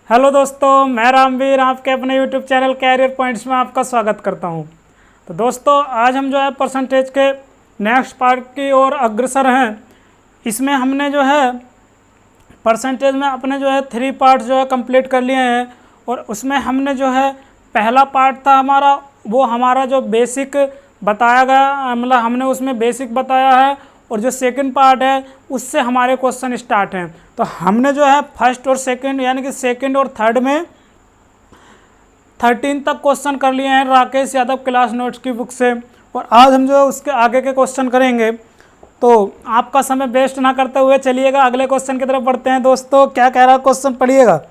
Hello दोस्तों, मैं रामवीर आपके अपने यूट्यूब चैनल कैरियर पॉइंट्स में आपका स्वागत करता हूं। तो दोस्तों, आज हम जो है परसेंटेज के नेक्स्ट पार्ट की ओर अग्रसर हैं। इसमें हमने जो है परसेंटेज में अपने जो है 3 पार्ट जो है कंप्लीट कर लिए हैं। और उसमें हमने जो है पहला पार्ट था हमारा, वो हमारा जो बेसिक बताया गया, मतलब हमने उसमें बेसिक बताया है। और जो सेकंड पार्ट है उससे हमारे क्वेश्चन स्टार्ट हैं। तो हमने जो है फर्स्ट और सेकंड यानी कि सेकंड और थर्ड में 13 तक क्वेश्चन कर लिए हैं राकेश यादव क्लास नोट्स की बुक से। और आज हम जो है उसके आगे के क्वेश्चन करेंगे। तो आपका समय वेस्ट ना करते हुए चलिएगा अगले क्वेश्चन की तरफ बढ़ते हैं। दोस्तों, क्या कह रहा है क्वेश्चन, पढ़िएगा।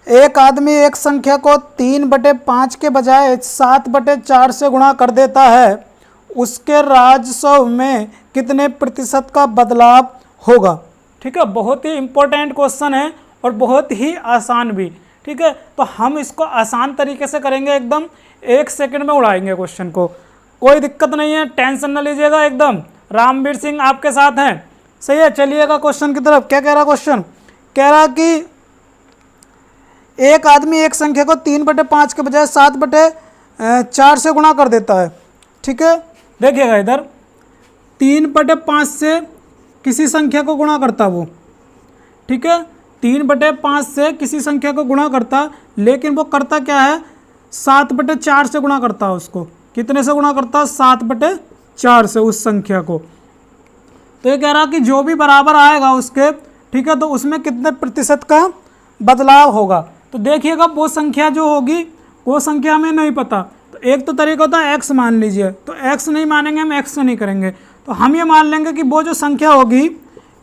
एक आदमी एक संख्या को 3/5 के बजाय 7/4 से गुणा कर देता है, उसके राजस्व में कितने प्रतिशत का बदलाव होगा। ठीक है, बहुत ही इंपॉर्टेंट क्वेश्चन है और बहुत ही आसान भी। ठीक है, तो हम इसको आसान तरीके से करेंगे, एकदम 1 सेकंड में उड़ाएंगे क्वेश्चन को। कोई दिक्कत नहीं है, टेंशन न लीजिएगा, एकदम रामवीर सिंह आपके साथ हैं। सही है, चलिएगा क्वेश्चन की तरफ। क्या कह रहा क्वेश्चन, कह रहा कि एक आदमी एक संख्या को 3/5 के बजाय 7/4 से गुणा कर देता है। ठीक है, देखिएगा इधर 3/5 से किसी संख्या को गुणा करता वो। ठीक है, 3/5 से किसी संख्या को गुणा करता, लेकिन वो करता क्या है, 7/4 से गुणा करता है उसको। कितने से गुणा करता है, 7/4 से उस संख्या को। तो ये कह रहा कि जो भी बराबर आएगा उसके, ठीक है, तो उसमें कितने प्रतिशत का बदलाव होगा। तो देखिएगा वो संख्या जो होगी, वो संख्या हमें नहीं पता। तो एक तो तरीका होता है x मान लीजिए, तो x नहीं मानेंगे हम, x नहीं करेंगे। तो हम ये मान लेंगे कि वो जो संख्या होगी,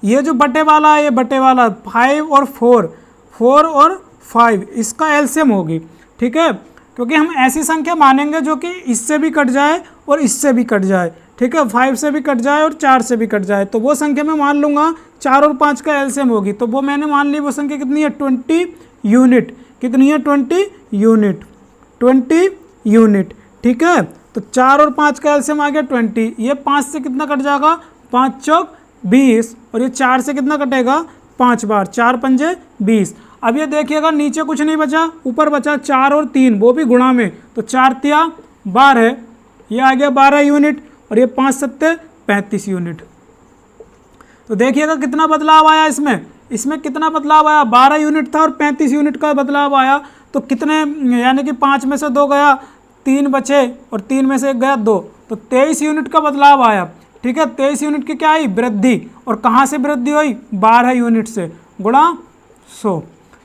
ये जो बटे वाला है, ये बटे वाला 5 और 4 और 5, इसका एलसीएम होगी। ठीक है, क्योंकि हम ऐसी संख्या मानेंगे जो कि इससे भी कट जाए और इससे भी कट जाए। ठीक है, 5 से भी कट जाए और 4 से भी कट जाए। तो वो संख्या मैं मान लूँगा 4 और 5 का एलसीएम होगी। तो वो मैंने मान ली, वो संख्या कितनी है, 20 यूनिट। कितनी है, 20 यूनिट, 20 यूनिट। ठीक है, तो 4 और 5 का एलसीएम आ गया 20। ये 5 से कितना कट जाएगा, 5 चौक 20, और ये 4 से कितना कटेगा, 5 बार, 4 पंजे 20। अब ये देखिएगा नीचे कुछ नहीं बचा, ऊपर बचा 4 और 3, वो भी गुणा में। तो 4 तिया 12, ये आ गया 12 यूनिट, और ये 5 सत्ते 35 यूनिट। तो देखिएगा कितना बदलाव आया इसमें कितना बदलाव आया, 12 यूनिट था और 35 यूनिट का बदलाव आया। तो कितने, यानी कि 5 में से 2 गया, 3 बचे, और 3 में से 1 गया 2, तो 23 यूनिट का बदलाव आया। ठीक है, 23 यूनिट की क्या आई, वृद्धि। और कहाँ से वृद्धि हुई, 12 यूनिट से, गुणा 100।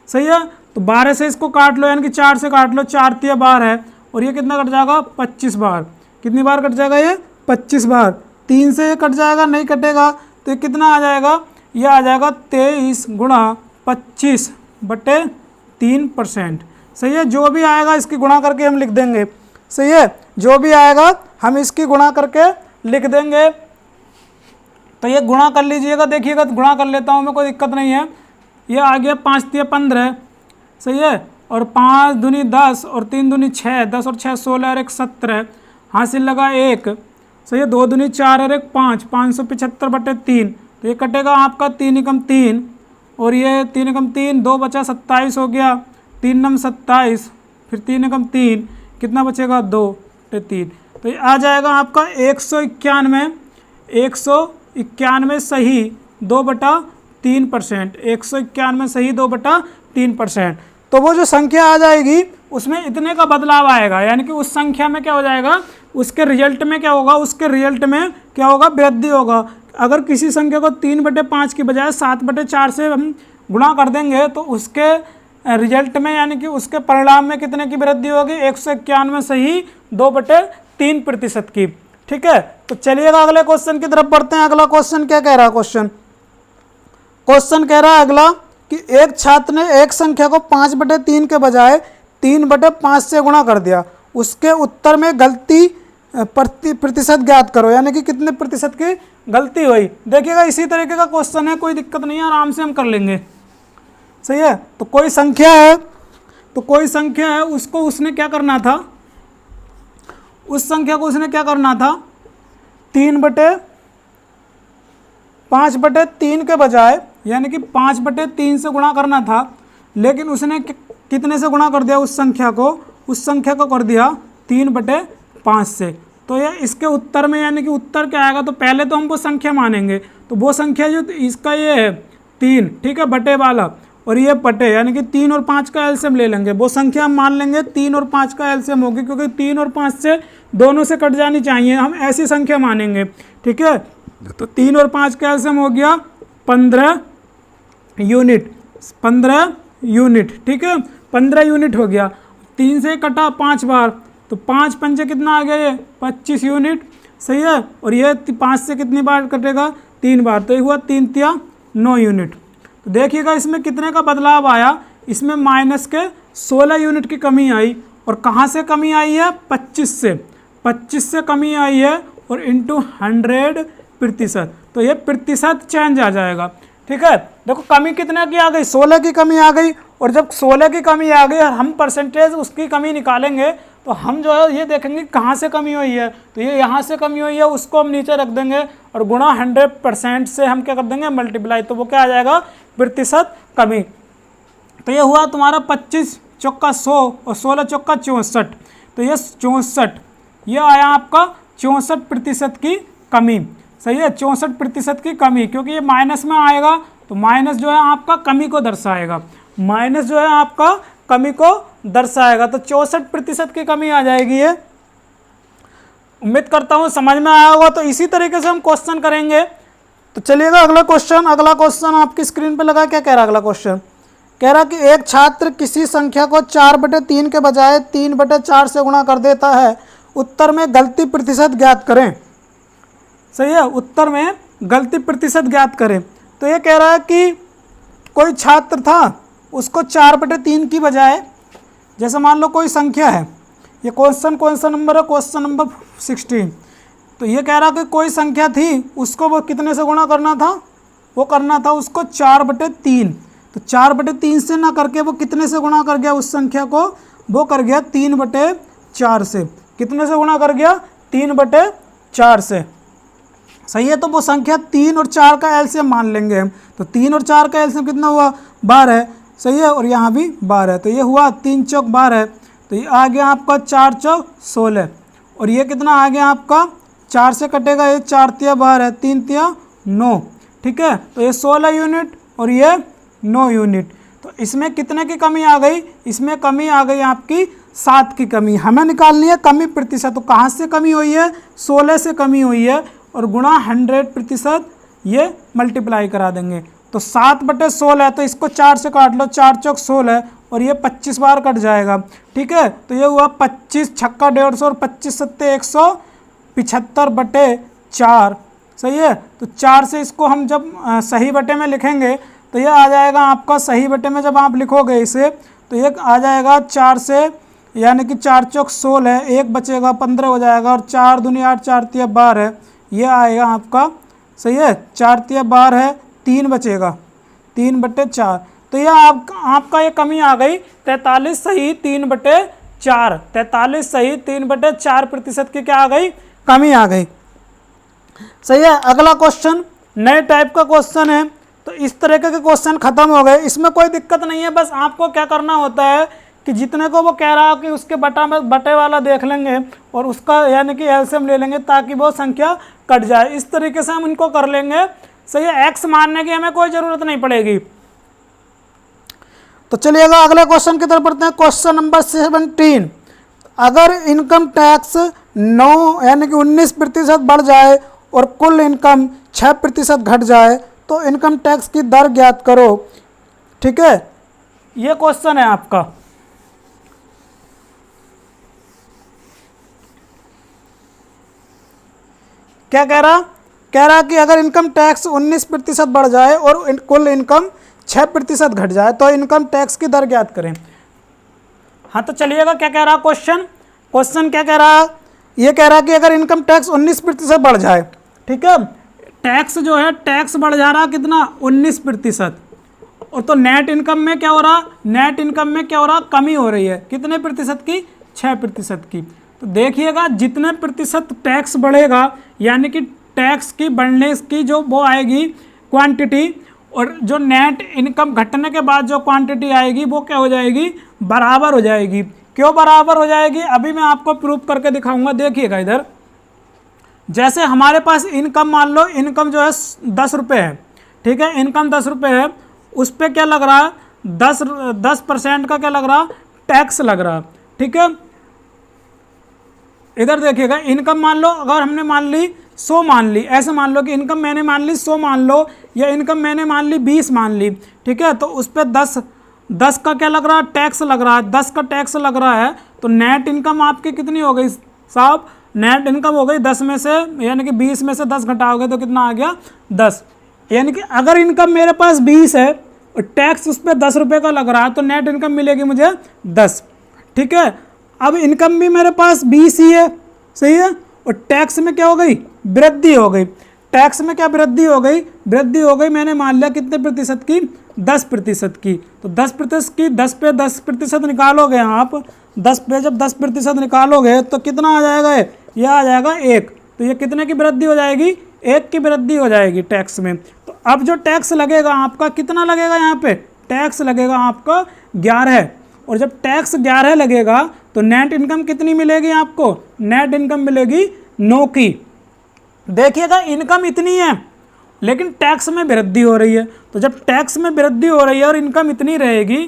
सही है, तो 12 से इसको काट लो, यानी कि 4 से काट लो, 4 तिया 12 है, और ये कितना कट जाएगा, 25 बार। कितनी बार कट जाएगा, ये 25 बार। 3 से ये कट जाएगा, नहीं कटेगा, तो ये कितना आ जाएगा, ये आ जाएगा 23 गुणा 25/3%। सही है, जो भी आएगा इसकी गुणा करके हम लिख देंगे। सही है, जो भी आएगा हम इसकी गुणा करके लिख देंगे। तो ये गुणा कर लीजिएगा, देखिएगा, तो गुणा कर लेता हूँ मैं, कोई दिक्कत नहीं है। ये आ गया 5 तिया 15। सही है, और 5 दूनी 10 और 3 दूनी 6, 10 और 6 16 और 1 17, हासिल लगा 1। सही है, 2 दूनी 4 और 1 5, 575/3। तो ये कटेगा आपका 3 एकम 3, और ये 3 एकम 3, 2 बचा 27 हो गया, 3 नम 27, फिर 3 एकम 3, कितना बचेगा, 2/3। तो ये आ जाएगा आपका 191 सही 2/3%। 191 सही 2/3%। तो वो जो संख्या आ जाएगी उसमें इतने का बदलाव आएगा, यानी कि उस संख्या में क्या हो जाएगा, उसके रिजल्ट में क्या होगा, उसके रिजल्ट में क्या होगा, वृद्धि होगा। अगर किसी संख्या को 3/5 की बजाय 7/4 से हम गुणा कर देंगे, तो उसके रिजल्ट में, यानी कि उसके परिणाम में कितने की वृद्धि होगी, 191 सही 2/3% की। ठीक है, तो चलिएगा अगले क्वेश्चन की तरफ बढ़ते हैं। अगला क्वेश्चन क्या कह रहा है, क्वेश्चन कह रहा है अगला कि एक छात्र ने एक संख्या को 5/3 के बजाय 3/5 से गुणा कर दिया, उसके उत्तर में गलती प्रतिशत ज्ञात करो, यानी कि कितने प्रतिशत की गलती हुई। देखिएगा इसी तरीके का क्वेश्चन है, कोई दिक्कत नहीं है, आराम से हम कर लेंगे। सही है, तो कोई संख्या है, उसको उसने क्या करना था, उस संख्या को उसने क्या करना था, 5/3 के बजाय, यानी कि 5/3 से गुणा करना था, लेकिन उसने कितने से गुणा कर दिया उस संख्या को कर दिया 3/5 से। तो ये इसके उत्तर में यानी कि उत्तर क्या आएगा, तो पहले तो हम वो संख्या मानेंगे, तो वो संख्या जो इसका ये है 3, ठीक है, बटे वाला, और ये बटे यानी कि 3 और 5 का एलसीएम ले लेंगे। वो संख्या हम मान लेंगे 3 और 5 का एलसीएम होगी, क्योंकि 3 और 5 से दोनों से कट जानी चाहिए, हम ऐसी संख्या मानेंगे, ठीक है। तो 3 और 5 का एलसीएम हो गया 15 यूनिट, 15 यूनिट, ठीक है, 15 यूनिट हो गया। 3 से कटा 5 बार, तो 5 पंजे कितना आ गया, ये 25 यूनिट, सही है। और ये 5 से कितनी बार कटेगा, 3 बार, तो ये हुआ 3 तिया 9 यूनिट। तो देखिएगा इसमें कितने का बदलाव आया, इसमें माइनस के 16 यूनिट की कमी आई। और कहाँ से कमी आई है, 25 से कमी आई है, और इंटू 100%, तो ये प्रतिशत चेंज आ जाएगा, ठीक है। देखो कमी कितने की आ गई, 16 की कमी आ गई। और जब 16 की कमी आ गई और हम परसेंटेज उसकी कमी निकालेंगे, तो हम जो है ये देखेंगे कहाँ से कमी हुई है, तो ये यहाँ से कमी हुई है, उसको हम नीचे रख देंगे और गुणा 100% से हम क्या कर देंगे, मल्टीप्लाई, तो वो क्या आ जाएगा, प्रतिशत कमी। तो ये हुआ तुम्हारा 25 चौका 100 और 16 चौका 64, तो ये 64, ये आया आपका 64% की कमी, सही है, 64% की कमी, क्योंकि ये माइनस में आएगा, तो माइनस जो है आपका कमी को दर्शाएगा, माइनस जो है आपका कमी को दर्शाएगा। तो 64% की कमी आ जाएगी ये। उम्मीद करता हूँ समझ में आया होगा। तो इसी तरीके से हम क्वेश्चन करेंगे। तो चलिएगा अगला क्वेश्चन आपकी स्क्रीन पे लगा। क्या कह रहा है अगला क्वेश्चन, कह रहा कि एक छात्र किसी संख्या को 4/3 के बजाय 3/4 से गुणा कर देता है, उत्तर में गलती प्रतिशत ज्ञात करें, सही है, उत्तर में गलती प्रतिशत ज्ञात करें। तो ये कह रहा है कि कोई छात्र था, उसको 4/3 की बजाय, जैसे मान लो कोई संख्या है, ये क्वेश्चन कौन सा नंबर है, क्वेश्चन नंबर 16। तो ये कह रहा कि कोई संख्या थी, उसको वो कितने से गुणा करना था, वो करना था उसको 4/3। तो 4/3 से ना करके वो कितने से गुणा कर गया उस संख्या को, वो कर गया 3/4 से। कितने से गुणा कर गया, 3/4 से, सही है। तो वो संख्या 3 और 4 का एलसीएम मान लेंगे हम। तो 3 और 4 का एलसीएम कितना हुआ, 12, सही है, और यहाँ भी 12, तो ये हुआ 3 चौक 12, तो ये आ गया आपका 4 चौक 16, और ये कितना आ गया आपका, 4 से कटेगा ये 4 तिया 12, 3 तिया 9, ठीक है। तो ये 16 यूनिट और ये 9 यूनिट। तो इसमें कितने की कमी आ गई, इसमें कमी आ गई आपकी 7 की कमी। हमें निकालनी है कमी प्रतिशत। तो कहाँ से कमी हुई है, 16 से कमी हुई है, और गुणा 100% ये मल्टीप्लाई करा देंगे। तो 7/16, तो इसको 4 से काट लो, 4 चौक 16, और ये 25 बार कट जाएगा, ठीक है। तो ये हुआ 25 छक्का 150 और 25 सत्ते 175/4, सही है। तो 4 से इसको हम जब सही बटे में लिखेंगे, तो ये आ जाएगा आपका सही बटे में, जब आप लिखोगे इसे, तो ये आ जाएगा 4 से, यानी कि 4 चौक 16, 1 बचेगा 15 हो जाएगा, और 4 दूनी 8, 4 तिया 12, ये आएगा आपका, सही है, 4 तिया 12, 3 बचेगा, 3/4। तो यह आपका ये कमी आ गई 43 सही 3/4, 43 सही 3/4% की क्या आ गई, कमी आ गई, सही है। अगला क्वेश्चन नए टाइप का क्वेश्चन है। तो इस तरह के क्वेश्चन खत्म हो गए, इसमें कोई दिक्कत नहीं है। बस आपको क्या करना होता है कि जितने को वो कह रहा है कि उसके बटे वाला देख लेंगे और उसका यानी कि एलसीएम ले लेंगे, ताकि वो संख्या कट जाए। इस तरीके से हम इनको कर लेंगे, सही है। एक्स मानने की हमें कोई ज़रूरत नहीं पड़ेगी। तो चलिएगा अगले क्वेश्चन की तरफ बढ़ते हैं। क्वेश्चन नंबर 17, अगर इनकम टैक्स 9 यानी कि 19% बढ़ जाए और कुल इनकम 6% घट जाए, तो इनकम टैक्स की दर ज्ञात करो, ठीक है। ये क्वेश्चन है आपका। क्या कह रहा कि अगर इनकम टैक्स 19% बढ़ जाए और कुल इनकम 6% घट जाए, तो इनकम टैक्स की दर ज्ञात करें। हाँ, तो चलिएगा क्या कह रहा क्वेश्चन क्या कह रहा, ये कह रहा कि अगर इनकम टैक्स 19% बढ़ जाए, ठीक है, टैक्स जो है टैक्स बढ़ जा रहा कितना, 19%, और तो नेट इनकम में क्या हो रहा, नेट इनकम में क्या हो रहा, कमी हो रही है, कितने प्रतिशत की, 6% की। तो देखिएगा जितने प्रतिशत टैक्स बढ़ेगा, यानी कि टैक्स की बढ़ने की जो वो आएगी क्वांटिटी, और जो नेट इनकम घटने के बाद जो क्वांटिटी आएगी वो क्या हो जाएगी, बराबर हो जाएगी। क्यों बराबर हो जाएगी, अभी मैं आपको प्रूफ करके दिखाऊंगा। देखिएगा इधर, जैसे हमारे पास इनकम, मान लो इनकम जो है 10 रुपये है, ठीक है, इनकम 10 रुपये है, उस पर क्या लग रहा है, 10% का क्या लग रहा, टैक्स लग रहा, ठीक है। इधर देखिएगा, इनकम मान लो अगर हमने मान ली 100 मान ली, ऐसे मान लो कि इनकम मैंने मान ली 100 मान लो, या इनकम मैंने मान ली 20 मान ली, ठीक है। तो उस पर 10 का क्या लग रहा है, टैक्स लग रहा है, 10 का टैक्स लग रहा है। तो नेट इनकम आपकी कितनी हो गई साहब, नेट इनकम हो गई 10 में से, यानी कि 20 में से 10 घटाओगे तो कितना आ गया, 10। यानी कि अगर इनकम मेरे पास 20 है और टैक्स उस पर 10 रुपये का लग रहा है तो नेट इनकम मिलेगी मुझे 10, ठीक है। अब इनकम भी मेरे पास 20 ही है, सही है, और टैक्स में क्या हो गई, वृद्धि हो गई। टैक्स में क्या वृद्धि हो गई, वृद्धि हो गई, मैंने मान लिया कितने प्रतिशत की, 10% की। तो 10% की, 10 पे 10% निकालोगे आप, 10 पे जब 10% निकालोगे तो कितना आ जाएगा, यह आ जाएगा 1। तो ये कितने की वृद्धि हो जाएगी, 1 की वृद्धि हो जाएगी टैक्स में। तो अब जो टैक्स लगेगा आपका कितना लगेगा, यहाँ पे टैक्स लगेगा आपका 11। और जब टैक्स 11 लगेगा तो नेट इनकम कितनी मिलेगी आपको, नेट इनकम मिलेगी 9 की। देखिएगा इनकम इतनी है लेकिन टैक्स में वृद्धि हो रही है, तो जब टैक्स में वृद्धि हो रही है और इनकम इतनी रहेगी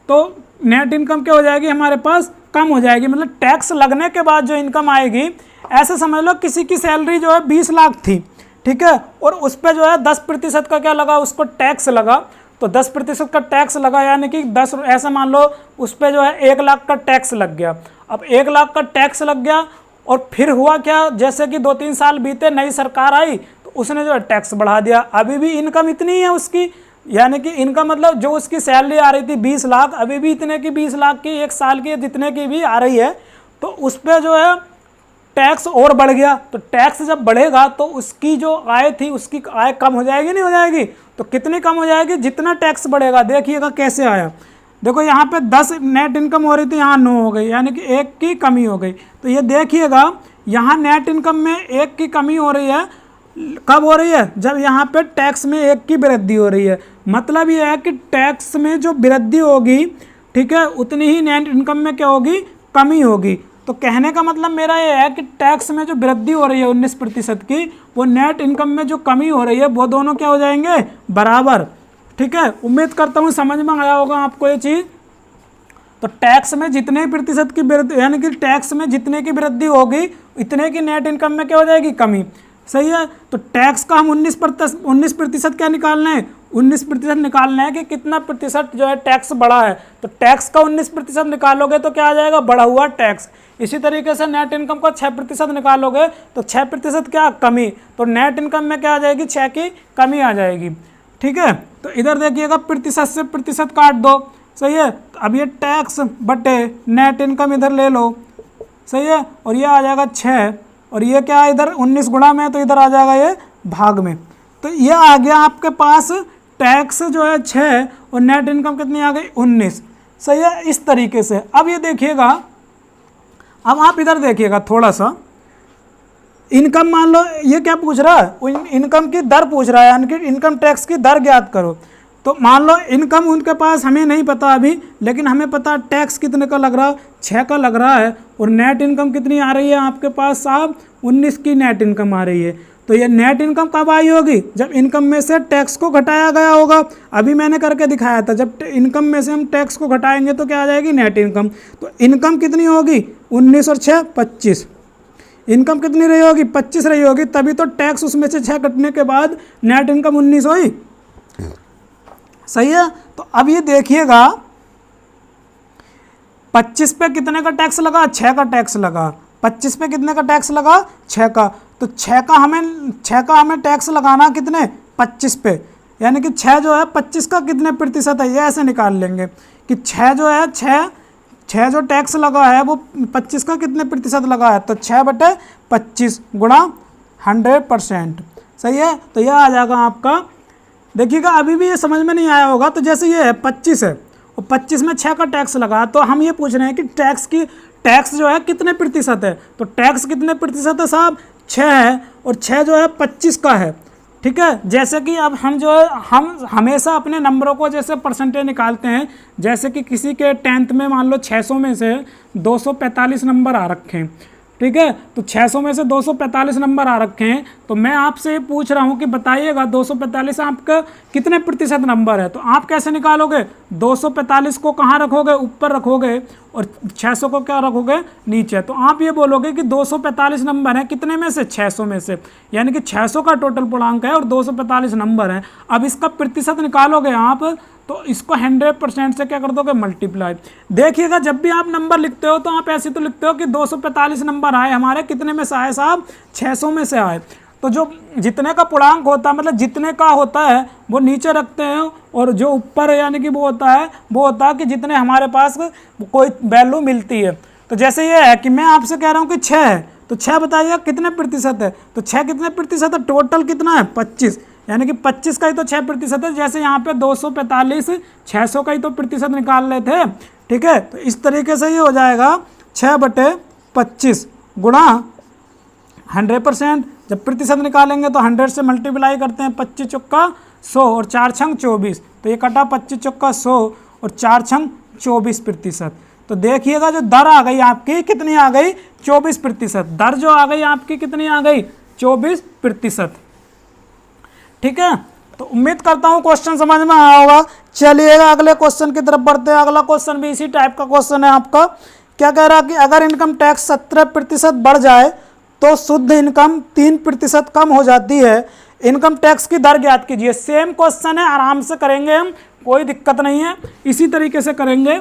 तो नेट इनकम क्या हो जाएगी, हमारे पास कम हो जाएगी। मतलब टैक्स लगने के बाद जो इनकम आएगी, ऐसे समझ लो किसी की सैलरी जो है 20 लाख थी, ठीक है, और उस पर जो है 10% का क्या लगा, उसको टैक्स लगा। तो 10% का टैक्स लगा, यानी कि 10, ऐसा मान लो उस पर जो है 1 लाख का टैक्स लग गया। अब 1 लाख का टैक्स लग गया और फिर हुआ क्या, जैसे कि 2-3 साल बीते, नई सरकार आई तो उसने जो है टैक्स बढ़ा दिया। अभी भी इनकम इतनी है उसकी, यानी कि इनकम मतलब जो उसकी सैलरी आ रही थी 20 लाख, अभी भी इतने की 20 लाख की, 1 साल की जितने की भी आ रही है, तो उस पर जो है टैक्स और बढ़ गया। तो टैक्स जब बढ़ेगा तो उसकी जो आय थी, उसकी आय कम हो जाएगी, नहीं हो जाएगी, तो कितनी कम हो जाएगी, जितना टैक्स बढ़ेगा। देखिएगा कैसे आया, देखो यहाँ पे 10 नेट इनकम हो रही थी, यहाँ 9 हो गई, यानी कि 1 की कमी हो गई। तो ये देखिएगा यहाँ नेट इनकम में 1 की कमी हो रही है, कब हो रही है, जब यहाँ पे टैक्स में 1 की वृद्धि हो रही है। मतलब ये है कि टैक्स में जो वृद्धि होगी, ठीक है, उतनी ही नेट इनकम में क्या होगी, कमी होगी। तो कहने का मतलब मेरा ये है कि टैक्स में जो वृद्धि हो रही है 19% की, वो नेट इनकम में जो कमी हो रही है, वो दोनों क्या हो जाएंगे, बराबर, ठीक है। उम्मीद करता हूँ समझ में आया होगा आपको ये चीज़। तो टैक्स में जितने प्रतिशत की वृद्धि, यानी कि टैक्स में जितने की वृद्धि होगी इतने की नेट इनकम में क्या हो जाएगी, कमी, सही है। तो टैक्स का हम 19% क्या निकालना है, 19% निकालना है कि कितना प्रतिशत जो है टैक्स बढ़ा है। तो टैक्स का 19% निकालोगे तो क्या आ जाएगा, बढ़ा हुआ टैक्स। इसी तरीके से नेट इनकम का 6% निकालोगे तो 6% क्या, कमी। तो नेट इनकम में क्या आ जाएगी, 6 की कमी आ जाएगी, ठीक है। तो इधर देखिएगा प्रतिशत से प्रतिशत काट दो, सही है। तो अब ये टैक्स बटे नेट इनकम इधर ले लो, सही है, और ये आ जाएगा 6, और ये क्या है इधर 19 गुणा में, तो इधर आ जाएगा ये भाग में। तो ये आ गया आपके पास टैक्स जो है 6 और नेट इनकम कितनी आ गई, 19, सही है। इस तरीके से अब ये देखिएगा, अब आप इधर देखिएगा थोड़ा सा, इनकम मान लो ये क्या पूछ रहा है, इनकम की दर पूछ रहा है, यानी कि इनकम टैक्स की दर ज्ञात करो। तो मान लो इनकम उनके पास हमें नहीं पता अभी, लेकिन हमें पता टैक्स कितने का लग रहा है, 6 का लग रहा है, और नेट इनकम कितनी आ रही है आपके पास साहब, 19 की नेट इनकम आ रही है। तो ये नेट इनकम कब आई होगी, जब इनकम में से टैक्स को घटाया गया होगा। अभी मैंने करके दिखाया था, जब इनकम में से हम टैक्स को घटाएंगे तो क्या आ जाएगी, नेट इनकम। तो इनकम कितनी होगी, 19 और 6 25, इनकम कितनी रही होगी, 25 रही होगी, तभी तो टैक्स उसमें से 6 कटने के बाद नेट इनकम 19 हुई, सही है। तो अब ये देखिएगा 25 पे कितने का टैक्स लगा, 6 का टैक्स लगा। 25 पे कितने का टैक्स लगा, 6 का। तो 6 का हमें टैक्स लगाना कितने, 25 पे, यानी कि 6 जो है 25 का कितने प्रतिशत है, ये ऐसे निकाल लेंगे कि 6 जो है 6 जो टैक्स लगा है वो 25 का कितने प्रतिशत लगा है, तो 6/25 गुणा 100%, सही है। तो यह आ जाएगा आपका, देखिएगा अभी भी ये समझ में नहीं आया होगा। तो जैसे ये है 25 है और 25 में 6 का टैक्स लगा, तो हम ये पूछ रहे हैं कि टैक्स जो है कितने प्रतिशत है। तो टैक्स कितने प्रतिशत है साहब, 6 है, और 6 जो है 25 का है, ठीक है। जैसे कि अब हम जो है हम हमेशा अपने नंबरों को जैसे परसेंटेज निकालते हैं, जैसे कि किसी के 10th में मान लो 600 में से 245 नंबर आ रखे हैं, ठीक है। तो 600 में से 245 नंबर आ रखे हैं, तो मैं आपसे ये पूछ रहा हूँ कि बताइएगा 245 आपका कितने प्रतिशत नंबर है। तो आप कैसे निकालोगे, 245 को कहाँ रखोगे, ऊपर रखोगे, और 600 को क्या रखोगे, नीचे। तो आप ये बोलोगे कि 245 नंबर है कितने में से, 600 में से, यानी कि 600 का टोटल पूर्णांक है और 245 नंबर है। अब इसका प्रतिशत निकालोगे आप, तो इसको 100% से क्या कर दोगे, मल्टीप्लाई। देखिएगा जब भी आप नंबर लिखते हो तो आप ऐसे तो लिखते हो कि 245 नंबर आए हमारे, कितने में से आए साहब, 600 में से आए। तो जो जितने का पूर्णांक होता है, मतलब जितने का होता है वो नीचे रखते हैं, और जो ऊपर यानी कि वो होता है कि जितने हमारे पास कोई वैल्यू मिलती है। तो जैसे ये है कि मैं आपसे कह रहा हूँ कि 6 है, तो 6 बताइएगा कितने प्रतिशत है, तो 6 कितने प्रतिशत है, टोटल कितना है, 25, यानी कि 25 का ही तो 6% है। जैसे यहाँ पे 245 600 का ही तो प्रतिशत निकाल रहे थे, ठीक है। तो इस तरीके से ये हो जाएगा 6/25 गुणा 100%। जब प्रतिशत निकालेंगे तो 100 से मल्टीप्लाई करते हैं, 25 चौका 100 और 4 छंग 24, तो ये कटा 25 चौका 100 और 4 छंग 24%। तो देखिएगा जो दर आ गई आपकी कितनी आ गई, 24%। दर जो आ गई आपकी कितनी आ गई, 24%, ठीक है। तो उम्मीद करता हूँ क्वेश्चन समझ में आया होगा। चलिएगा अगले क्वेश्चन की तरफ बढ़ते हैं। अगला क्वेश्चन भी इसी टाइप का क्वेश्चन है आपका। क्या कह रहा है कि अगर इनकम टैक्स 17% बढ़ जाए तो शुद्ध इनकम 3% कम हो जाती है, इनकम टैक्स की दर ज्ञात कीजिए। सेम क्वेश्चन है, आराम से करेंगे हम, कोई दिक्कत नहीं है, इसी तरीके से करेंगे।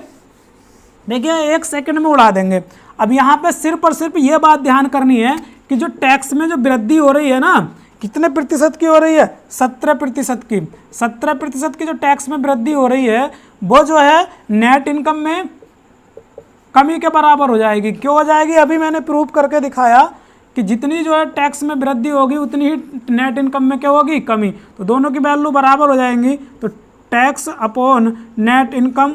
देखिए 1 सेकंड में उड़ा देंगे। अब यहाँ पे सिर्फ और सिर्फ ये बात ध्यान करनी है कि जो टैक्स में जो वृद्धि हो रही है ना, कितने प्रतिशत की हो रही है, 17% की। 17% की जो टैक्स में वृद्धि हो रही है वो जो है नेट इनकम में कमी के बराबर हो जाएगी। क्यों हो जाएगी, अभी मैंने प्रूव करके दिखाया कि जितनी जो है टैक्स में वृद्धि होगी उतनी ही नेट इनकम में क्या होगी, कमी। तो दोनों की वैल्यू बराबर हो जाएंगी। तो tax upon net income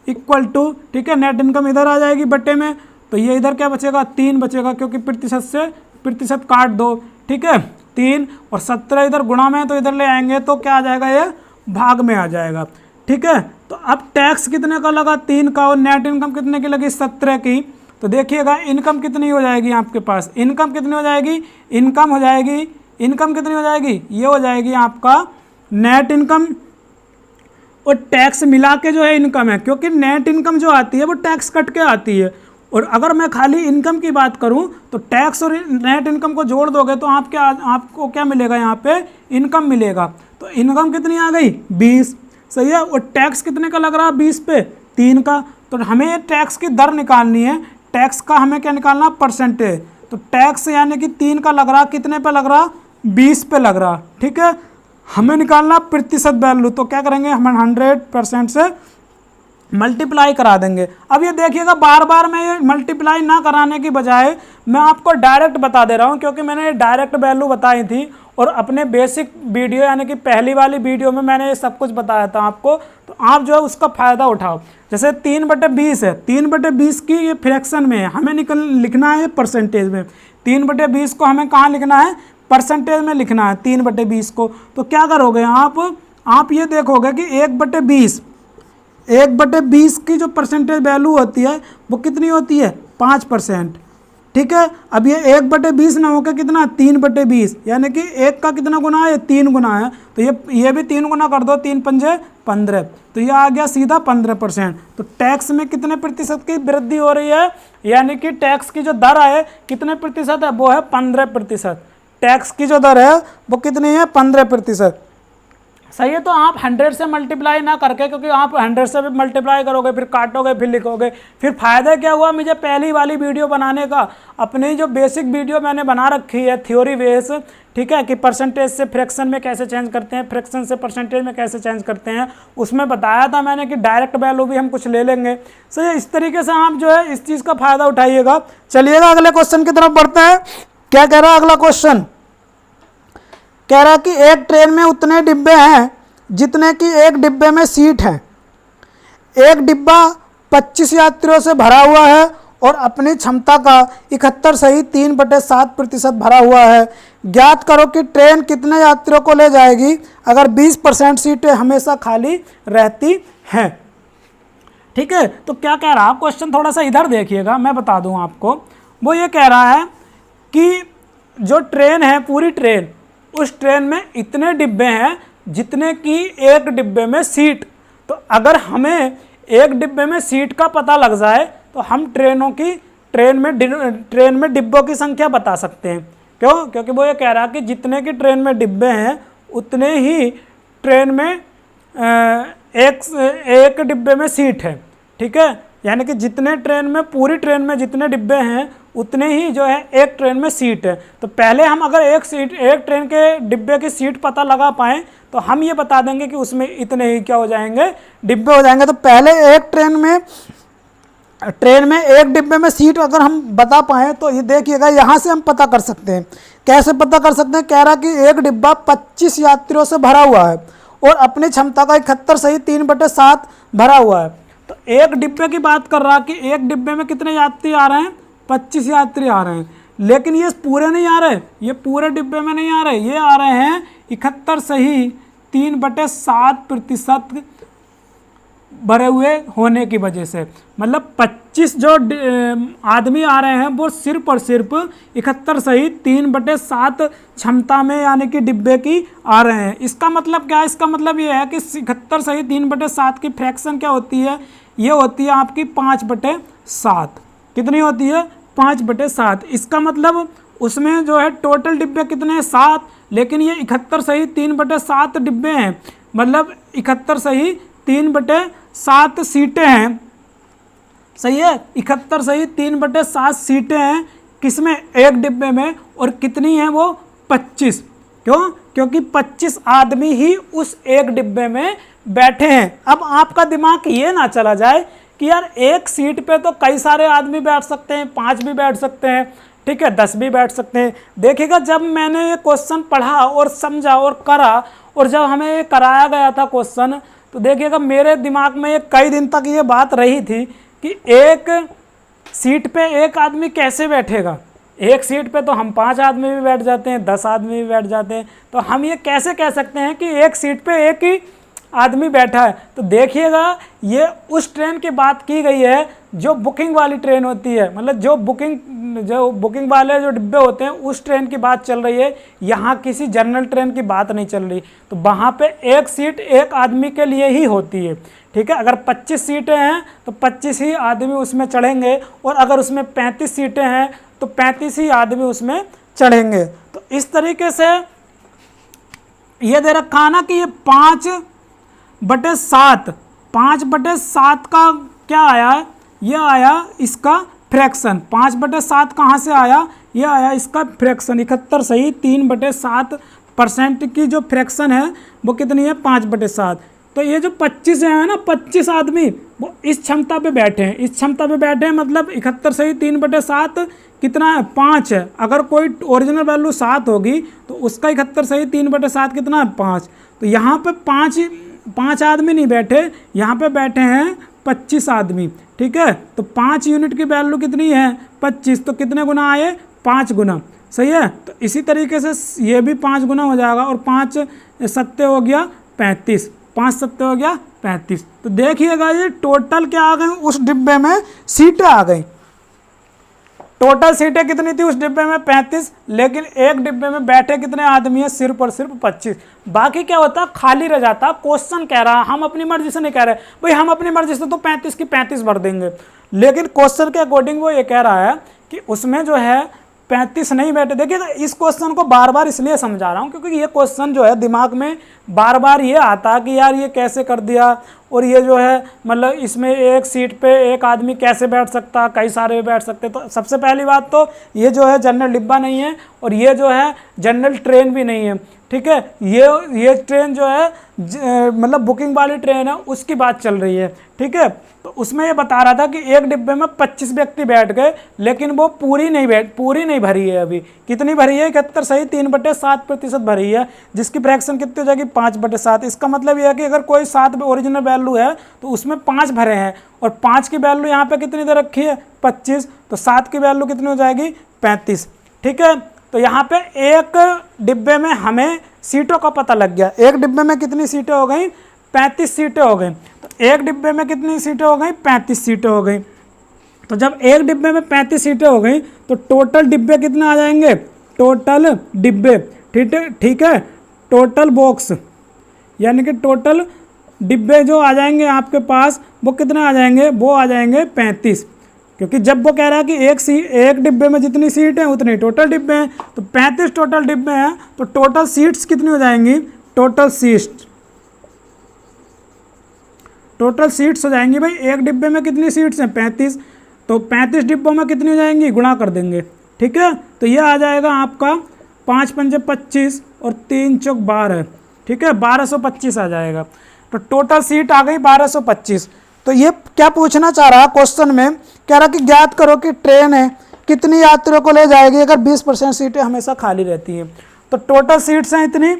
equal to, ठीक है, नेट इनकम इधर आ जाएगी बट्टे में, तो ये इधर क्या बचेगा, 3 बचेगा, क्योंकि प्रतिशत से प्रतिशत काट दो, ठीक है, 3 और 17 इधर गुणा में, तो इधर ले आएंगे तो क्या आ जाएगा, ये भाग में आ जाएगा, ठीक है। तो अब टैक्स कितने का लगा, 3 का, और नेट इनकम कितने की लगी, 17 की। तो देखिएगा इनकम कितनी हो जाएगी आपके पास, इनकम कितनी हो जाएगी, इनकम हो जाएगी, इनकम कितनी हो जाएगी, ये हो जाएगी आपका नेट इनकम और टैक्स मिला के जो है इनकम है, क्योंकि नेट इनकम जो आती है वो टैक्स कट के आती है। और अगर मैं खाली इनकम की बात करूं तो टैक्स और नेट इनकम को जोड़ दोगे तो आपको क्या मिलेगा, यहाँ पे इनकम मिलेगा। तो इनकम कितनी आ गई, 20, सही है। और टैक्स कितने का लग रहा है, 20 पे 3 का। तो हमें टैक्स की दर निकालनी है, टैक्स का हमें क्या निकालना, परसेंटेज। तो टैक्स यानी कि 3 का लग रहा, कितने पे लग रहा, 20 पे लग रहा, ठीक है। हमें निकालना प्रतिशत वैल्यू, तो क्या करेंगे हम 100% से मल्टीप्लाई करा देंगे। अब ये देखिएगा बार बार मैं ये मल्टीप्लाई ना कराने की बजाय मैं आपको डायरेक्ट बता दे रहा हूँ, क्योंकि मैंने ये डायरेक्ट वैल्यू बताई थी और अपने बेसिक वीडियो यानी कि पहली वाली वीडियो में मैंने ये सब कुछ बताया था आपको। तो आप जो है उसका फ़ायदा उठाओ। जैसे 3/20 है, 3/20 की ये फ्रैक्शन में है, हमें लिखना है परसेंटेज में। 3/20 को हमें कहाँ लिखना है, परसेंटेज में लिखना है 3/20 को। तो क्या करोगे आप ये देखोगे कि 1/20 की जो परसेंटेज वैल्यू होती है वो कितनी होती है, 5%, ठीक है। अब ये 1/20 ना होकर कितना, 3/20, यानी कि 1 का कितना गुना है, 3 गुना है। तो ये भी 3 गुना कर दो, 3 पंजे 15, तो ये आ गया सीधा 15%। तो टैक्स में कितने प्रतिशत की वृद्धि हो रही है, यानी कि टैक्स की जो दर है कितने प्रतिशत है, वो है 15%। टैक्स की जो दर है वो कितनी है, 15%, सही है। तो आप 100 से मल्टीप्लाई ना करके, क्योंकि आप 100 से भी मल्टीप्लाई करोगे फिर काटोगे फिर लिखोगे, फिर फायदा क्या हुआ मुझे पहली वाली वीडियो बनाने का। अपनी जो बेसिक वीडियो मैंने बना रखी है थ्योरी बेस, ठीक है, कि परसेंटेज से फ्रैक्शन में कैसे चेंज करते हैं, फ्रैक्शन से परसेंटेज में कैसे चेंज करते हैं, उसमें बताया था मैंने कि डायरेक्ट वैल्यू भी हम कुछ ले लेंगे। सही है, इस तरीके से आप जो है इस चीज़ का फायदा उठाइएगा। चलिएगा अगले क्वेश्चन की तरफ बढ़ते हैं। क्या कह रहा है अगला क्वेश्चन, कह रहा कि एक ट्रेन में उतने डिब्बे हैं जितने कि एक डिब्बे में सीट है। एक डिब्बा 25 यात्रियों से भरा हुआ है और अपनी क्षमता का 71.3% भरा हुआ है। ज्ञात करो कि ट्रेन कितने यात्रियों को ले जाएगी अगर 20% सीटें हमेशा खाली रहती हैं। ठीक है, तो क्या कह रहा है क्वेश्चन, थोड़ा सा इधर देखिएगा, मैं बता दूं आपको। वो ये कह रहा है कि जो ट्रेन है, पूरी ट्रेन, उस ट्रेन में इतने डिब्बे हैं जितने कि एक डिब्बे में सीट। तो अगर हमें एक डिब्बे में सीट का पता लग जाए तो हम ट्रेन में डिब्बों की संख्या बता सकते हैं। क्यों? क्योंकि वो ये कह रहा है कि जितने की ट्रेन में डिब्बे हैं उतने ही ट्रेन में एक डिब्बे में सीट है। ठीक है, यानी कि जितने ट्रेन में, पूरी ट्रेन में जितने डिब्बे हैं उतने ही जो है एक ट्रेन में सीट है। तो पहले हम अगर एक ट्रेन के डिब्बे की सीट पता लगा पाएँ तो हम ये बता देंगे कि उसमें इतने ही क्या हो जाएंगे, डिब्बे हो जाएंगे। तो पहले एक ट्रेन में एक डिब्बे में सीट अगर हम बता पाएँ तो ये देखिएगा, यहाँ से हम पता कर सकते हैं। कैसे पता कर सकते हैं? कह रहा कि एक डिब्बा 25 यात्रियों से भरा हुआ है और अपनी क्षमता का 71.3% भरा हुआ है। तो एक डिब्बे की बात कर रहा कि एक डिब्बे में कितने यात्री आ रहे हैं, 25 यात्री आ रहे हैं। लेकिन ये पूरे नहीं आ रहे, ये पूरे डिब्बे में नहीं आ रहे, ये आ रहे हैं 71.3% भरे हुए होने की वजह से। मतलब 25 जो आदमी आ रहे हैं वो सिर्फ और सिर्फ 71.3% क्षमता में यानी कि डिब्बे की आ रहे हैं। इसका मतलब क्या है? इसका मतलब ये है कि 71.3% की फ्रैक्शन क्या होती है? ये होती है आपकी 5/7। कितनी होती है? 5/7। इसका मतलब उसमें जो है टोटल डिब्बे कितने हैं? 7, लेकिन ये 71.3% डिब्बे हैं, मतलब 71.3% सीटें हैं। सही है, 71.3% सीटें हैं किसमें? एक डिब्बे में। और कितनी हैं वो? 25। क्यों? क्योंकि 25 आदमी ही उस एक डिब्बे में बैठे हैं। अब आपका दिमाग ये ना चला जाए कि यार एक सीट पे तो कई सारे आदमी बैठ सकते हैं, 5 भी बैठ सकते हैं, ठीक है, 10 भी बैठ सकते हैं। देखिएगा, जब मैंने ये क्वेश्चन पढ़ा और समझा और करा, और जब हमें ये कराया गया था क्वेश्चन, तो देखिएगा मेरे दिमाग में ये कई दिन तक ये बात रही थी कि एक सीट पे एक आदमी कैसे बैठेगा। एक सीट पे तो हम 5 आदमी भी बैठ जाते हैं, 10 आदमी भी बैठ जाते हैं, तो हम ये कैसे कह सकते हैं कि एक सीट पे एक ही आदमी बैठा है। तो देखिएगा, ये उस ट्रेन की बात की गई है जो बुकिंग वाली ट्रेन होती है, मतलब जो बुकिंग वाले जो डिब्बे होते हैं उस ट्रेन की बात चल रही है। यहाँ किसी जनरल ट्रेन की बात नहीं चल रही। तो वहाँ पे एक सीट एक आदमी के लिए ही होती है। ठीक है, अगर 25 सीटें हैं तो 25 ही आदमी उसमें चढ़ेंगे, और अगर उसमें 35 सीटें हैं तो 35 ही आदमी उसमें चढ़ेंगे। तो इस तरीके से ये दे रखा ना कि ये 5/7 का क्या आया है? ये आया इसका फ्रैक्शन। 5/7 कहाँ से आया? ये आया इसका फ्रैक्शन। 71.3% की जो फ्रैक्शन है वो कितनी है? 5/7। तो ये जो 25 है ना, 25 आदमी वो इस क्षमता पे बैठे हैं, इस क्षमता पे बैठे हैं, मतलब 71.3/7 कितना है? 5 है। अगर कोई ओरिजिनल वैल्यू 7 होगी तो उसका 71.3/7 कितना है? 5। तो यहाँ पे 5 आदमी नहीं बैठे, यहाँ पे बैठे हैं 25 आदमी। ठीक है, तो 5 यूनिट की वैल्यू कितनी है? 25। तो कितने गुना आए? 5 गुना। सही है, तो इसी तरीके से ये भी 5 गुना हो जाएगा, और 5 सत्ते हो गया 35, 5 सत्ते हो गया 35। तो देखिएगा ये टोटल क्या आ गई? उस डिब्बे में सीटें आ गई। टोटल सीटें कितनी थी उस डिब्बे में? 35, लेकिन एक डिब्बे में बैठे कितने आदमी है? सिर्फ और सिर्फ 25। बाकी क्या होता? खाली रह जाता। क्वेश्चन कह रहा, हम अपनी मर्जी से नहीं कह रहे भाई, हम अपनी मर्जी से तो 35 की 35 भर देंगे, लेकिन क्वेश्चन के अकॉर्डिंग वो ये कह रहा है कि उसमें जो है 35 नहीं बैठे। देखिए, इस क्वेश्चन को बार बार इसलिए समझा रहा हूँ क्योंकि ये क्वेश्चन जो है दिमाग में बार बार ये आता कि यार ये कैसे कर दिया, और ये जो है मतलब इसमें एक सीट पे एक आदमी कैसे बैठ सकता, कई सारे बैठ सकते। तो सबसे पहली बात तो ये जो है जनरल डिब्बा नहीं है, और ये जो है जनरल ट्रेन भी नहीं है। ठीक है, ये ट्रेन जो है मतलब बुकिंग वाली ट्रेन है, उसकी बात चल रही है। ठीक है, तो उसमें ये बता रहा था कि एक डिब्बे में 25 व्यक्ति बैठ गए, लेकिन वो पूरी नहीं भरी है। अभी कितनी भरी है? 71.3% भरी है, जिसकी फ्रैक्शन कितनी हो जाएगी? 5/7। इसका मतलब ये है कि अगर कोई 7 ओरिजिनल वैल्यू है तो उसमें 5 भरे हैं और 5 की वैल्यू यहाँ पे कितनी दे रखी है 25, तो 7 की वैल्यू कितनी हो जाएगी 35। ठीक है, तो यहाँ पे एक डिब्बे में हमें सीटों का पता लग गया। एक डिब्बे में कितनी सीटें हो गई 35 सीटें हो गई। तो एक डिब्बे में कितनी सीटें हो गई 35 सीटें हो गई। तो जब एक डिब्बे में 35 सीटें हो गई तो टोटल डिब्बे कितने आ जाएंगे, टोटल डिब्बे, ठीक है, टोटल बॉक्स यानी कि टोटल डिब्बे जो आ जाएंगे आपके पास वो कितने आ जाएंगे, वो आ जाएंगे 35, क्योंकि जब वो कह रहा है कि एक डिब्बे में जितनी सीट है उतनी टोटल डिब्बे हैं, तो 35 टोटल डिब्बे हैं तो टोटल सीट्स कितनी हो जाएंगी, टोटल सीट्स हो जाएंगी भाई। एक डिब्बे में कितनी सीट्स हैं 35, तो 35 डिब्बों में कितनी हो जाएंगी, गुणा कर देंगे। ठीक है, तो ये आ जाएगा आपका 5 पंजे 25 और 3 चौक 12, ठीक है, 1225 आ जाएगा। तो टोटल सीट आ गई 1225। तो ये क्या पूछना चाह रहा क्वेश्चन में, कह रहा कि ज्ञात करो कि ट्रेन है कितनी यात्रियों को ले जाएगी अगर 20% सीटें हमेशा खाली रहती हैं। तो टोटल सीट्स हैं इतनी,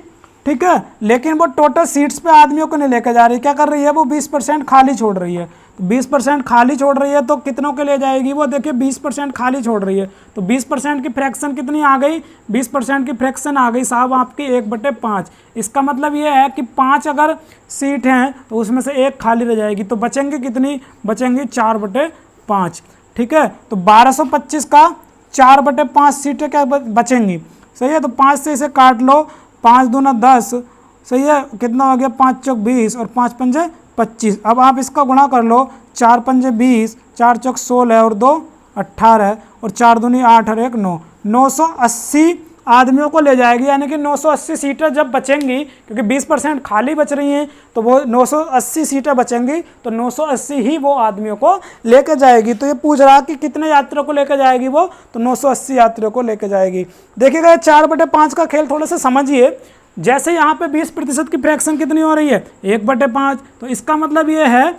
ठीक है, लेकिन वो टोटल सीट्स पे आदमियों को नहीं लेकर जा रही, क्या कर रही है वो 20% खाली छोड़ रही है। तो 20% खाली छोड़ रही है तो कितनों के ले जाएगी वो, देखिए 20% खाली छोड़ रही है तो 20% की फ्रैक्शन कितनी आ गई, 20% की फ्रैक्शन आ गई साहब आपकी 1/5। इसका मतलब ये है कि 5 अगर सीट हैं तो उसमें से 1 खाली रह जाएगी, तो बचेंगे कितनी, बचेंगी 4/5। ठीक है, तो 1225 का 4/5 सीटें क्या बचेंगी, सही है। तो 5 से इसे काट लो, 5 दूना 10, सही है, कितना हो गया 5 चौक 20 और 5 पंजे 25। अब आप इसका गुणा कर लो, 4 पंजे 20, 4 चौक 16 और 2 18 और 4 दूनी 8 और 1 9, 980 आदमियों को ले जाएगी। यानी कि 980 सीटें जब बचेंगी, क्योंकि 20% खाली बच रही हैं तो वो 980 सीटें बचेंगी, तो 980 ही वो आदमियों को लेके जाएगी। तो ये पूछ रहा कि कितने यात्रियों को लेके जाएगी वो, तो 980 यात्रियों को लेके जाएगी। देखिएगा 4/5 का खेल थोड़ा सा समझिए। जैसे यहाँ पे 20% की फ्रैक्शन कितनी हो रही है 1/5, तो इसका मतलब ये है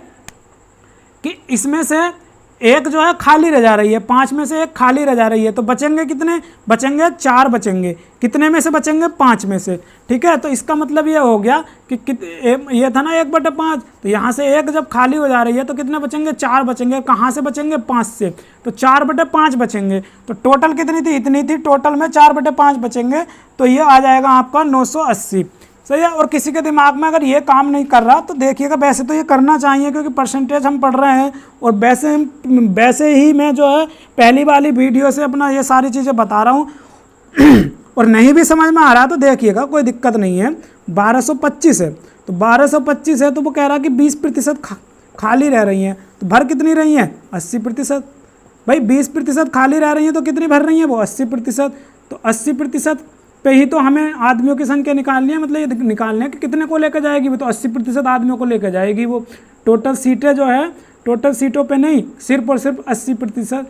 कि इसमें से एक जो है खाली रह जा रही है, 5 में से 1 खाली रह जा रही है, तो बचेंगे कितने, बचेंगे 4 बचेंगे। कितने में से बचेंगे 5 में से, ठीक है। तो इसका मतलब ये हो गया कि ये था ना 1/5, तो यहाँ से 1 जब खाली हो जा रही है तो कितने बचेंगे 4 बचेंगे। कहाँ से बचेंगे 5 से, तो 4/5 बचेंगे। तो टोटल कितनी थी, इतनी थी, टोटल में 4/5 बचेंगे, तो ये आ जाएगा आपका 980, सही है। और किसी के दिमाग में अगर ये काम नहीं कर रहा तो देखिएगा, वैसे तो ये करना चाहिए क्योंकि परसेंटेज हम पढ़ रहे हैं, और वैसे ही मैं जो है पहली वाली वीडियो से अपना ये सारी चीज़ें बता रहा हूँ और नहीं भी समझ में आ रहा तो देखिएगा, कोई दिक्कत नहीं है। 1225 है, तो 1225 है, तो वो कह रहा कि 20% खाली रह रही हैं, तो भर कितनी रही हैं 80%। भाई 20% खाली रह रही हैं तो कितनी भर रही हैं वो 80%। तो 80% पे ही तो हमें आदमियों की संख्या निकालनी है, मतलब ये निकालना है कि कितने को लेकर जाएगी वो, तो 80% आदमियों को लेकर जाएगी वो। टोटल सीटें जो है, टोटल सीटों पे नहीं, सिर्फ और सिर्फ 80%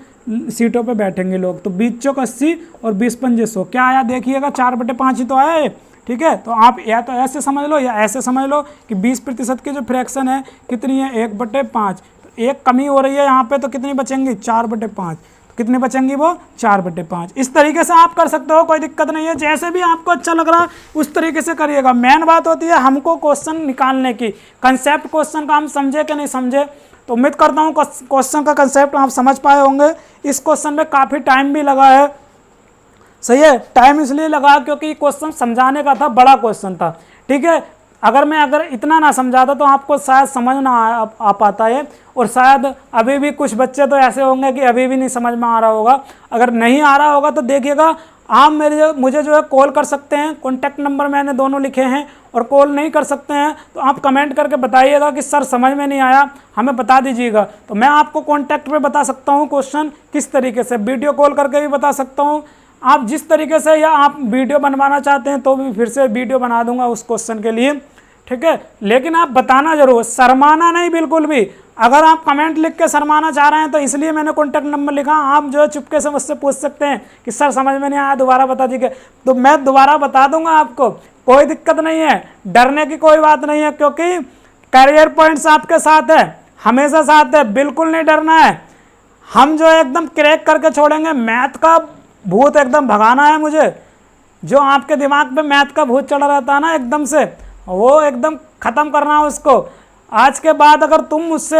सीटों पे बैठेंगे लोग। तो 20 चौक 80 और 20 पंजे 100, क्या आया देखिएगा 4/5 ही तो आया है, ठीक है। तो आप या तो ऐसे समझ लो या ऐसे समझ लो कि 20% की जो फ्रैक्शन है कितनी है 1/5, तो 1 कमी हो रही है यहाँ पे, तो कितनी बचेंगी 4/5, कितने बचेंगी वो 4/5। इस तरीके से आप कर सकते हो, कोई दिक्कत नहीं है, जैसे भी आपको अच्छा लग रहा है उस तरीके से करिएगा। मेन बात होती है हमको क्वेश्चन निकालने की, कंसेप्ट क्वेश्चन का हम समझे कि नहीं समझे। तो उम्मीद करता हूँ क्वेश्चन का कंसेप्ट आप समझ पाए होंगे। इस क्वेश्चन में काफ़ी टाइम भी लगा है, सही है, टाइम इसलिए लगा क्योंकि क्वेश्चन समझाने का था, बड़ा क्वेश्चन था, ठीक है। अगर इतना ना समझाता तो आपको शायद समझ ना आ पाता है, और शायद अभी भी कुछ बच्चे तो ऐसे होंगे कि अभी भी नहीं समझ में आ रहा होगा। अगर नहीं आ रहा होगा तो देखिएगा आप मुझे जो है कॉल कर सकते हैं, कॉन्टैक्ट नंबर मैंने दोनों लिखे हैं, और कॉल नहीं कर सकते हैं तो आप कमेंट करके बताइएगा कि सर समझ में नहीं आया, हमें बता दीजिएगा, तो मैं आपको कॉन्टैक्ट पे बता सकता हूँ क्वेश्चन किस तरीके से, वीडियो कॉल करके भी बता सकता हूँ। आप जिस तरीके से, या आप वीडियो बनवाना चाहते हैं तो भी फिर से वीडियो बना दूंगा उस क्वेश्चन के लिए, ठीक है। लेकिन आप बताना जरूर, शर्माना नहीं बिल्कुल भी। अगर आप कमेंट लिख के शर्माना चाह रहे हैं तो इसलिए मैंने कॉन्टैक्ट नंबर लिखा, आप जो है चुपके से मुझसे पूछ सकते हैं कि सर समझ में नहीं आया दोबारा बता दीजिए, तो मैं दोबारा बता दूंगा आपको, कोई दिक्कत नहीं है, डरने की कोई बात नहीं है, क्योंकि करियर पॉइंट्स आपके साथ है, हमेशा साथ है, बिल्कुल नहीं डरना है। हम जो है एकदम क्रैक करके छोड़ेंगे। मैथ का भूत एकदम भगाना है मुझे, जो आपके दिमाग पे मैथ का भूत चढ़ा रहता है ना एकदम से, वो एकदम ख़त्म करना है उसको। आज के बाद अगर तुम मुझसे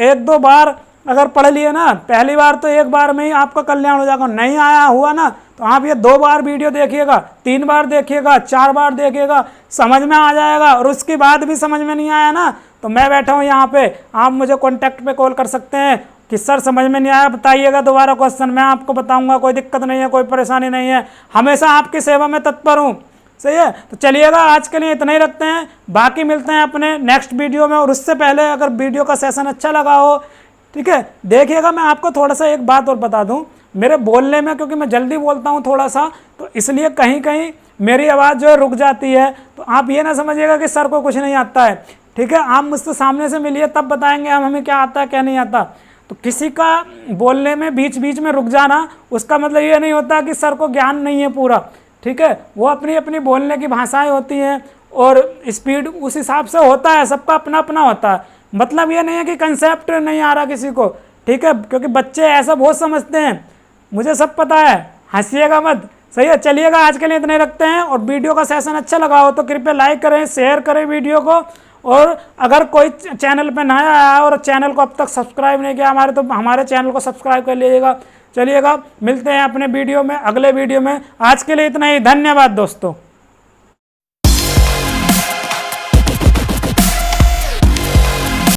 एक दो बार अगर पढ़ लिए ना, पहली बार तो एक बार में ही आपका कल्याण हो जाएगा, नहीं आया हुआ ना तो आप ये 2 बार वीडियो देखिएगा, 3 बार देखिएगा, 4 बार देखिएगा, समझ में आ जाएगा। और उसके बाद भी समझ में नहीं आया ना तो मैं बैठा हूँ यहाँ पे, आप मुझे कॉन्टैक्ट पे कॉल कर सकते हैं कि सर समझ में नहीं आया, बताइएगा दोबारा क्वेश्चन, मैं आपको बताऊंगा, कोई दिक्कत नहीं है, कोई परेशानी नहीं है, हमेशा आपकी सेवा में तत्पर हूँ। सही है, तो चलिएगा आज के लिए इतना ही रखते हैं, बाकी मिलते हैं अपने नेक्स्ट वीडियो में। और उससे पहले अगर वीडियो का सेशन अच्छा लगा हो, ठीक है, देखिएगा, मैं आपको थोड़ा सा एक बात और बता दूं, मेरे बोलने में क्योंकि मैं जल्दी बोलता हूं थोड़ा सा, तो इसलिए कहीं कहीं मेरी आवाज़ जो है रुक जाती है, तो आप ये ना समझिएगा कि सर को कुछ नहीं आता है, ठीक है। आप मुझसे सामने से मिलिए तब बताएंगे हम हमें क्या आता है क्या नहीं आता। तो किसी का बोलने में बीच बीच में रुक जाना उसका मतलब ये नहीं होता कि सर को ज्ञान नहीं है पूरा, ठीक है। वो अपनी अपनी बोलने की भाषाएं होती हैं और स्पीड उस हिसाब से होता है, सबका अपना अपना होता है। मतलब ये नहीं है कि कंसेप्ट नहीं आ रहा किसी को, ठीक है, क्योंकि बच्चे ऐसा बहुत समझते हैं, मुझे सब पता है, हंसिएगा मत। सही है, चलिएगा आज के लिए इतने रखते हैं। और वीडियो का सेशन अच्छा लगा हो तो कृपया लाइक करें, शेयर करें वीडियो को। और अगर कोई चैनल पे नया आया और चैनल को अब तक सब्सक्राइब नहीं किया हमारे, तो हमारे चैनल को सब्सक्राइब कर लीजिएगा। चलिएगा, मिलते हैं अपने वीडियो में, अगले वीडियो में। आज के लिए इतना ही, धन्यवाद दोस्तों।